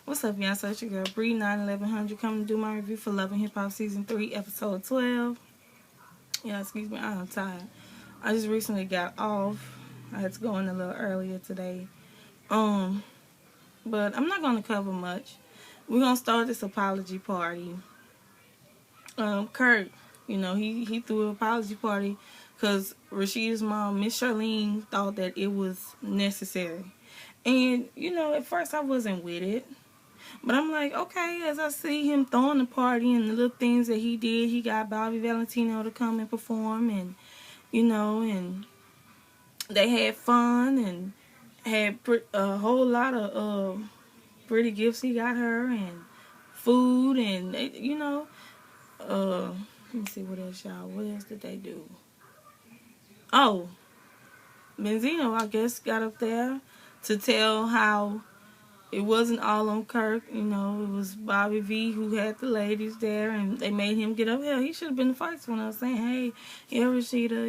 What's up, y'all? So it's your girl Bree 91100 coming to do my review for Love and Hip Hop Season 3, Episode 12. Yeah, excuse me, I'm tired. I just recently got off. I had to go in a little earlier today. But I'm not gonna cover much. We're gonna start this apology party. Kurt, he threw an apology party because Rashida's mom, Miss Charlene, thought that it was necessary. And, at first I wasn't with it. But I'm like, okay, as I see him throwing the party and the little things that he did, he got Bobby Valentino to come and perform, and, and they had fun and had a whole lot of pretty gifts he got her and food and, let me see what else, y'all. What else did they do? Oh, Benzino, I guess, got up there to tell how it wasn't all on Kirk, it was Bobby V who had the ladies there, and they made him get up. Hell, he should have been the first one. I was saying, hey, yeah, Rashida,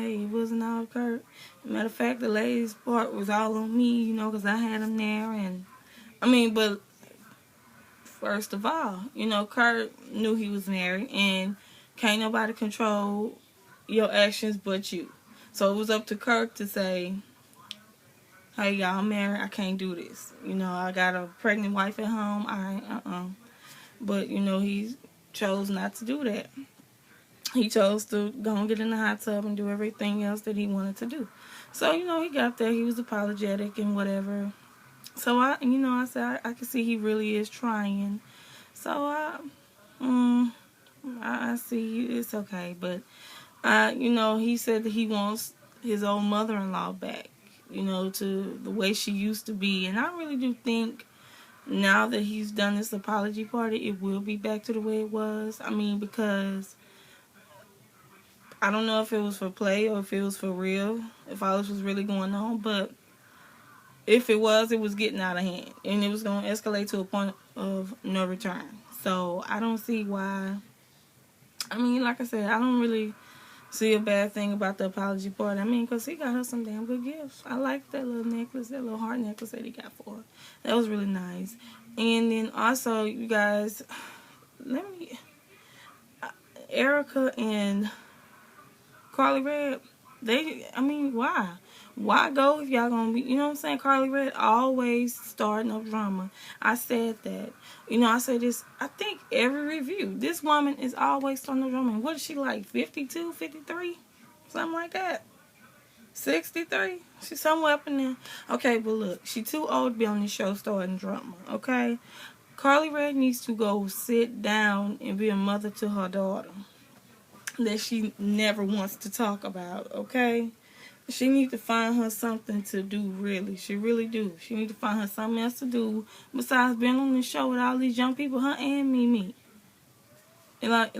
hey, it wasn't all Kirk. Matter of fact, the ladies' part was all on me, because I had him there. And, but first of all, Kirk knew he was married, and can't nobody control your actions but you. So it was up to Kirk to say, hey, y'all, I'm married. I can't do this. I got a pregnant wife at home. But, he chose not to do that. He chose to go and get in the hot tub and do everything else that he wanted to do. So, he got there. He was apologetic and whatever. So, I said, I can see he really is trying. So, I see it's okay. But, he said that he wants his old mother-in-law back. To the way she used to be. And I really do think now that he's done this apology party, it will be back to the way it was. Because I don't know if it was for play or if it was for real, if all this was really going on. But if it was getting out of hand. And it was going to escalate to a point of no return. So I don't see why. Like I said, I don't really see a bad thing about the apology party. Because he got her some damn good gifts. I like that little necklace, that little heart necklace that he got for her. That was really nice. And then also, you guys, Erica and Carly Red, why? Why go if y'all gonna be, what I'm saying? Carly Red always starting up drama. I said that. I say this, I think every review, this woman is always starting up drama. What is she like, 52, 53? Something like that. 63? She's somewhere up in there. Okay, but look, she too old to be on this show starting drama, okay? Carly Red needs to go sit down and be a mother to her daughter that she never wants to talk about, okay? She needs to find her something to do, really. She really do. She needs to find her something else to do besides being on the show with all these young people, her and Mimi. And I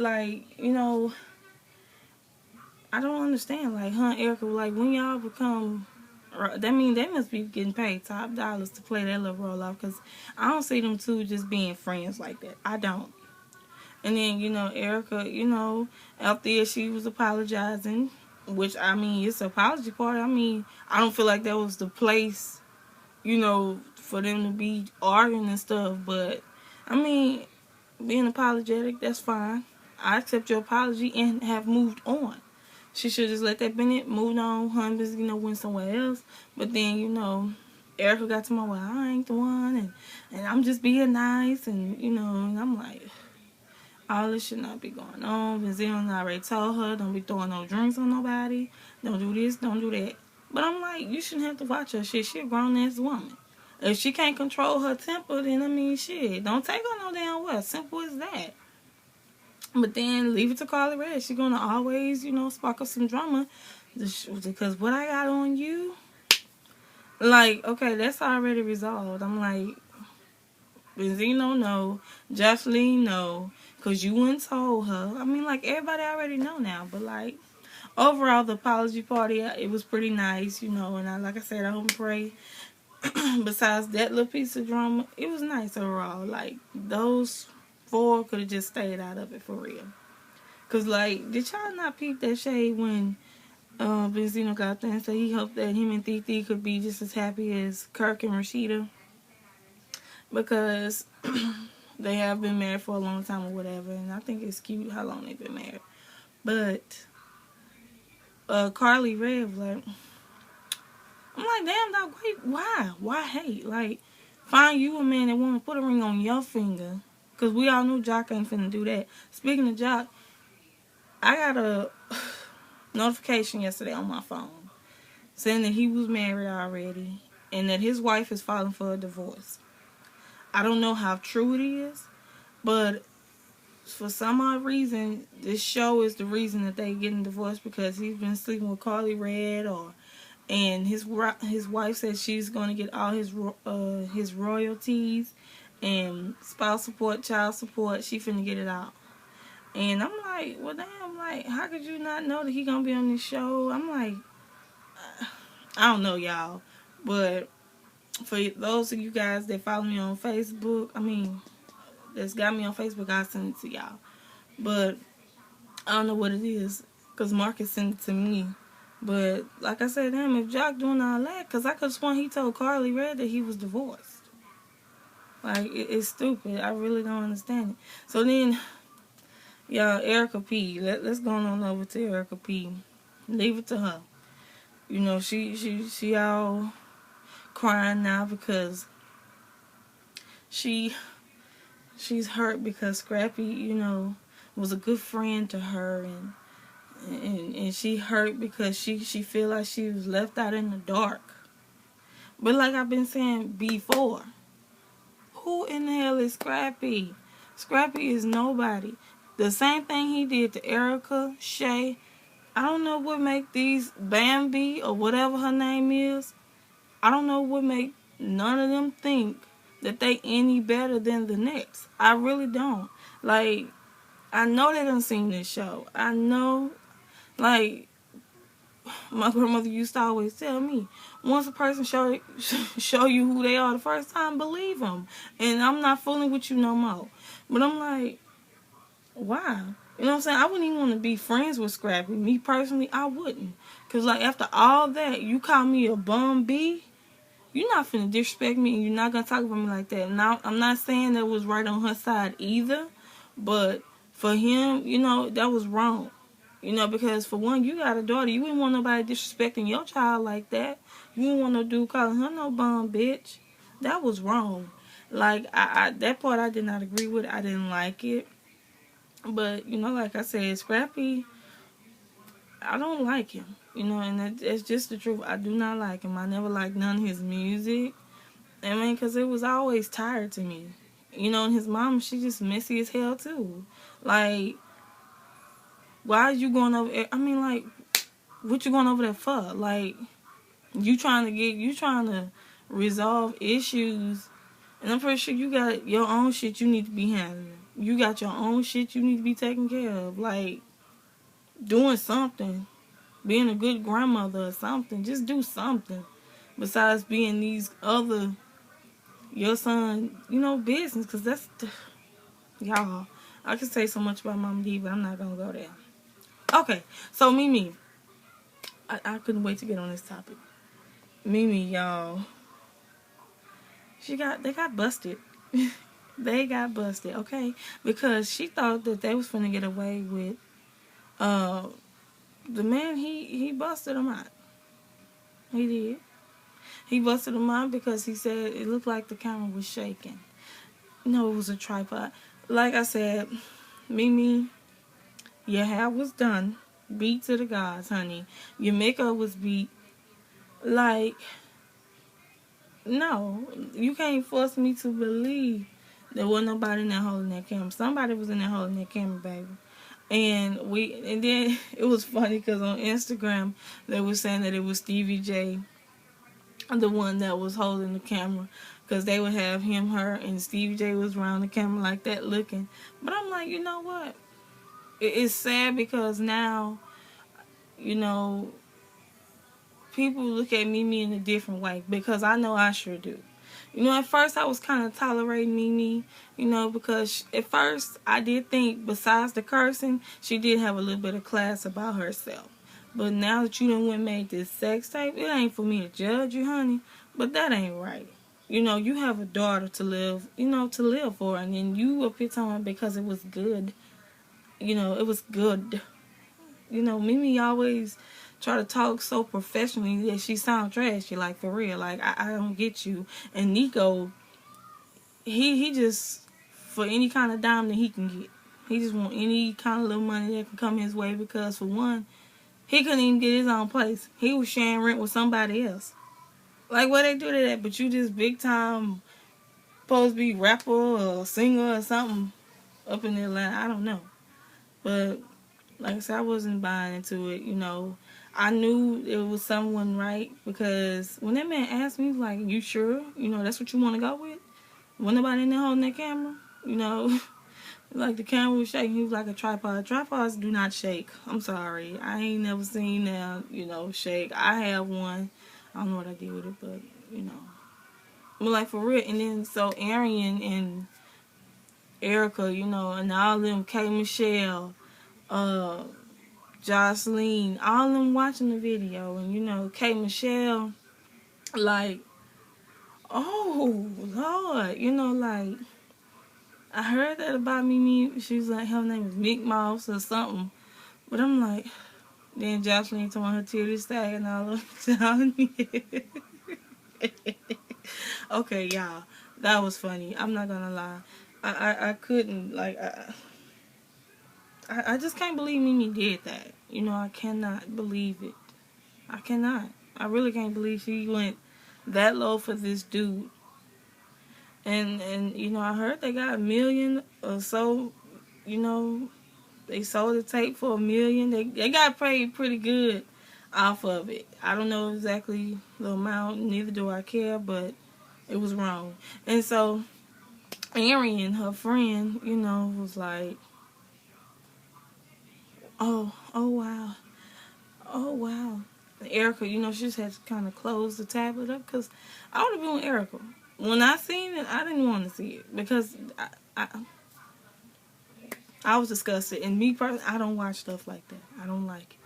don't understand. Like, her and Erica, when y'all become, that means they must be getting paid top dollars to play that little role off, because I don't see them two just being friends like that. I don't. And then, Erica, out there she was apologizing, which, it's an apology party. I don't feel like that was the place, for them to be arguing and stuff. But, being apologetic, that's fine. I accept your apology and have moved on. She should just let that Bennett move on. Humbus, went somewhere else. But then, Erica got to my, well, I ain't the one. And I'm just being nice. And, and I'm like, all this should not be going on. Benzino already told her, don't be throwing no drinks on nobody. Don't do this, don't do that. But I'm like, you shouldn't have to watch her shit. She a grown-ass woman. If she can't control her temper, then, shit, don't take her no damn well. Simple as that. But then leave it to Carly Red. She's going to always, spark up some drama. Because what I got on you, okay, that's already resolved. I'm like, Benzino, no. Jocelyn, no. Because you wouldn't told her. Everybody already know now. But, overall, the apology party, it was pretty nice, and like I said, I hope and pray. Besides that little piece of drama, it was nice overall. Those 4 could have just stayed out of it for real. Because, did y'all not peep that shade when Benzino got there and said he hoped that him and Titi could be just as happy as Kirk and Rashida? because they have been married for a long time or whatever, and I think it's cute how long they've been married. But Carly Red was like, I'm like, damn dog, why hate? Like, find you a man that want to put a ring on your finger, because we all know Jock ain't finna do that. Speaking of Jock, I got a notification yesterday on my phone saying that he was married already and that his wife is filing for a divorce. I don't know how true it is, but for some odd reason, this show is the reason that they getting divorced, because he's been sleeping with Carly Red, and his wife said she's going to get all his royalties and spouse support, child support. She finna get it out. And I'm like, well, damn, like, how could you not know that he gonna be on this show? I'm like, I don't know, y'all, but for those of you guys that follow me on Facebook, that's got me on Facebook, I'll send it to y'all. But I don't know what it is, because Marcus sent it to me. But like I said, damn, if Jock doing all that, because I could have sworn he told Carly Red that he was divorced. Like, it's stupid. I really don't understand it. So then, y'all, Erica P. Let's go on over to Erica P. Leave it to her. You know, she all crying now because she's hurt because Scrappy, you know, was a good friend to her, and she hurt because she feel like she was left out in the dark. But like I've been saying before, who in the hell is Scrappy? Scrappy is nobody. The same thing he did to Erica, Shay. I don't know what make these Bambi or whatever her name is. I don't know what make none of them think that they any better than the next. I really don't. Like, I know they done seen this show. I know, like, my grandmother used to always tell me, once a person show you who they are the first time, believe them. And I'm not fooling with you no more. But I'm like, why? You know what I'm saying? I wouldn't even want to be friends with Scrappy. Me personally, I wouldn't. Because, like, after all that, you call me a bum B? You're not finna disrespect me, and you're not gonna talk about me like that. Now, I'm not saying that was right on her side either, but for him, you know, that was wrong. You know, because for one, you got a daughter. You wouldn't want nobody disrespecting your child like that. You wouldn't want no dude calling her no bum bitch. That was wrong. Like, I that part I did not agree with. I didn't like it. But, you know, like I said, Scrappy, I don't like him. You know, and that's just the truth. I do not like him. I never liked none of his music. I mean, because it was always tired to me. You know, and his mom, she just messy as hell, too. Like, why are you going over there? I mean, like, what you going over there for? Like, you trying to resolve issues. And I'm pretty sure you got your own shit you need to be handling. You got your own shit you need to be taking care of. Like, doing something. Being a good grandmother or something. Just do something. Besides being these other, your son, you know, business. Because that's, y'all, I can say so much about Mama D, but I'm not going to go there. Okay, so Mimi. I couldn't wait to get on this topic. Mimi, y'all. They got busted. They got busted, okay? Because she thought that they was finna get away with the man. He busted him out. He did. He busted him out because he said it looked like the camera was shaking. No, it was a tripod. Like I said, Mimi, your hair was done. Beat to the gods, honey. Your makeup was beat. Like, no, you can't force me to believe there wasn't nobody in there holding that camera. Somebody was in there holding that camera, baby. And then it was funny because on Instagram they were saying that it was Stevie J, the one that was holding the camera, because they would have him, her, and Stevie J was around the camera like that looking. But I'm like, you know what? It's sad because now, you know, people look at Mimi in a different way, because I know I sure do. You know, at first I was kind of tolerating Mimi, you know, because at first I did think, besides the cursing, she did have a little bit of class about herself. But now that you done went and made this sex tape, it ain't for me to judge you, honey, but that ain't right. You know, you have a daughter to live, you know, to live for, and then you up here telling her because it was good. You know, it was good. You know, Mimi always try to talk so professionally that she sound trashy, like for real. Like I don't get you. And Nikko, he just for any kind of dime that he can get. He just want any kind of little money that can come his way because for one, he couldn't even get his own place. He was sharing rent with somebody else. Like where they do that, but you just big time supposed to be rapper or singer or something up in Atlanta. I don't know, but like I said, I wasn't buying into it. You know, I knew it was someone right because when that man asked me, he was like, "You sure? You know, that's what you want to go with? Wasn't nobody in there holding that camera? You know." Like the camera was shaking, he was like a tripod. Tripods do not shake. I'm sorry. I ain't never seen them, you know, shake. I have one. I don't know what I did with it, but, you know. But like for real. And then so Arian and Erica, you know, and all of them, K. Michelle, Jocelyn, all of them watching the video. And, you know, K. Michelle, like, oh, Lord, you know, like, I heard that about Mimi. She was like, her name is Mick Mouse or something. But I'm like, then Jocelyn told her titties sagging all over me. Okay, y'all. That was funny. I'm not gonna lie. I couldn't, like, I just can't believe Mimi did that. You know, I cannot believe it. I cannot. I really can't believe she went that low for this dude. And you know, I heard they got $1 million or so, you know, they sold the tape for $1 million. They got paid pretty good off of it. I don't know exactly the amount, neither do I care, but it was wrong. And so Arian, her friend, you know, was like, oh wow, oh wow. And Erica, you know, she just had to kind of close the tablet up because I would have been with Erica. When I seen it, I didn't want to see it because I was disgusted. And me personally, I don't watch stuff like that. I don't like it.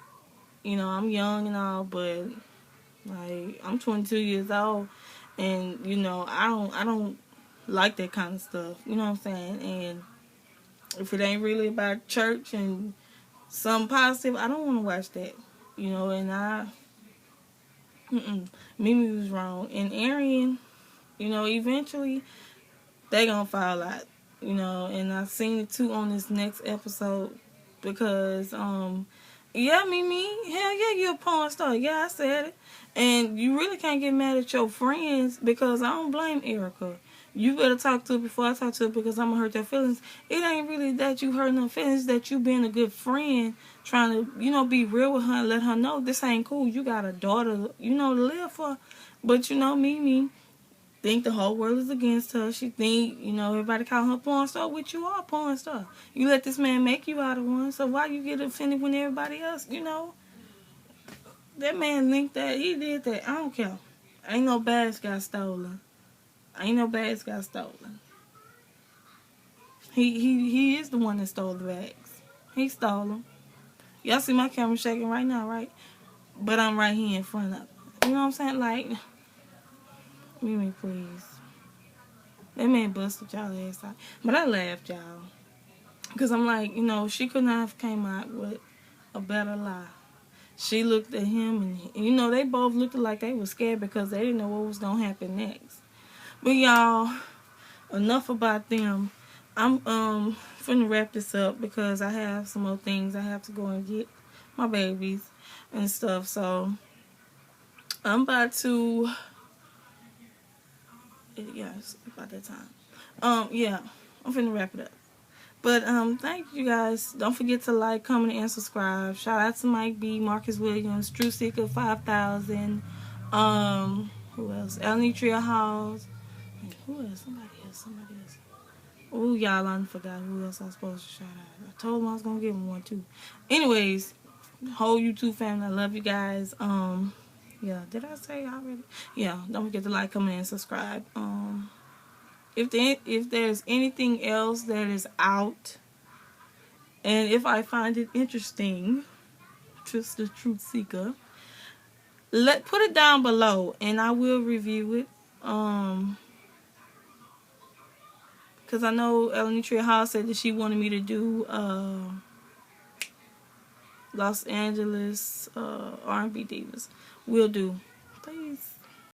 You know, I'm young and all, but like I'm 22 years old, and you know, I don't like that kind of stuff. You know what I'm saying? And if it ain't really about church and something positive, I don't want to watch that. You know, and Mimi was wrong. And Arian, you know, eventually they gonna fall out. You know, and I seen it too on this next episode because yeah, Mimi, hell yeah, you're a porn star. Yeah, I said it. And you really can't get mad at your friends because I don't blame Erica. You better talk to her before I talk to her because I'm going to hurt their feelings. It ain't really that you hurting her feelings, that you being a good friend, trying to, you know, be real with her and let her know this ain't cool. You got a daughter, you know, to live for. But, you know, Mimi think the whole world is against her. She think, you know, everybody call her porn star, which you are a porn star. You let this man make you out of one, so why you get offended when everybody else, you know? That man think that he did that. I don't care. Ain't no bags got stolen. Ain't no bags got stolen. He is the one that stole the bags. He stole them. Y'all see my camera shaking right now, right? But I'm right here in front of it. You know what I'm saying? Like, Mimi, please. That man busted y'all ass out. But I laughed, y'all. Because I'm like, you know, she could not have came out with a better lie. She looked at him, and you know, they both looked like they were scared because they didn't know what was going to happen next. But y'all, enough about them. I'm finna wrap this up because I have some more things I have to go and get my babies and stuff. So I'm about to, yeah, it's about that time. Yeah, I'm finna wrap it up. But thank you guys. Don't forget to like, comment, and subscribe. Shout out to Mike B, Marcus Williams, True Seeker 5000. Who else? Elnitria Halls. Who else? Somebody else. Oh, y'all, I forgot who else I was supposed to shout out. I told them I was gonna give them one too. Anyways, whole YouTube family, I love you guys. Yeah, did I say already? Yeah, don't forget to like, comment, and subscribe. If there's anything else that is out, and if I find it interesting, just the truth seeker, put it down below, and I will review it. Because I know Elenitria Hall said that she wanted me to do Los Angeles R&B Divas. Will do. Please.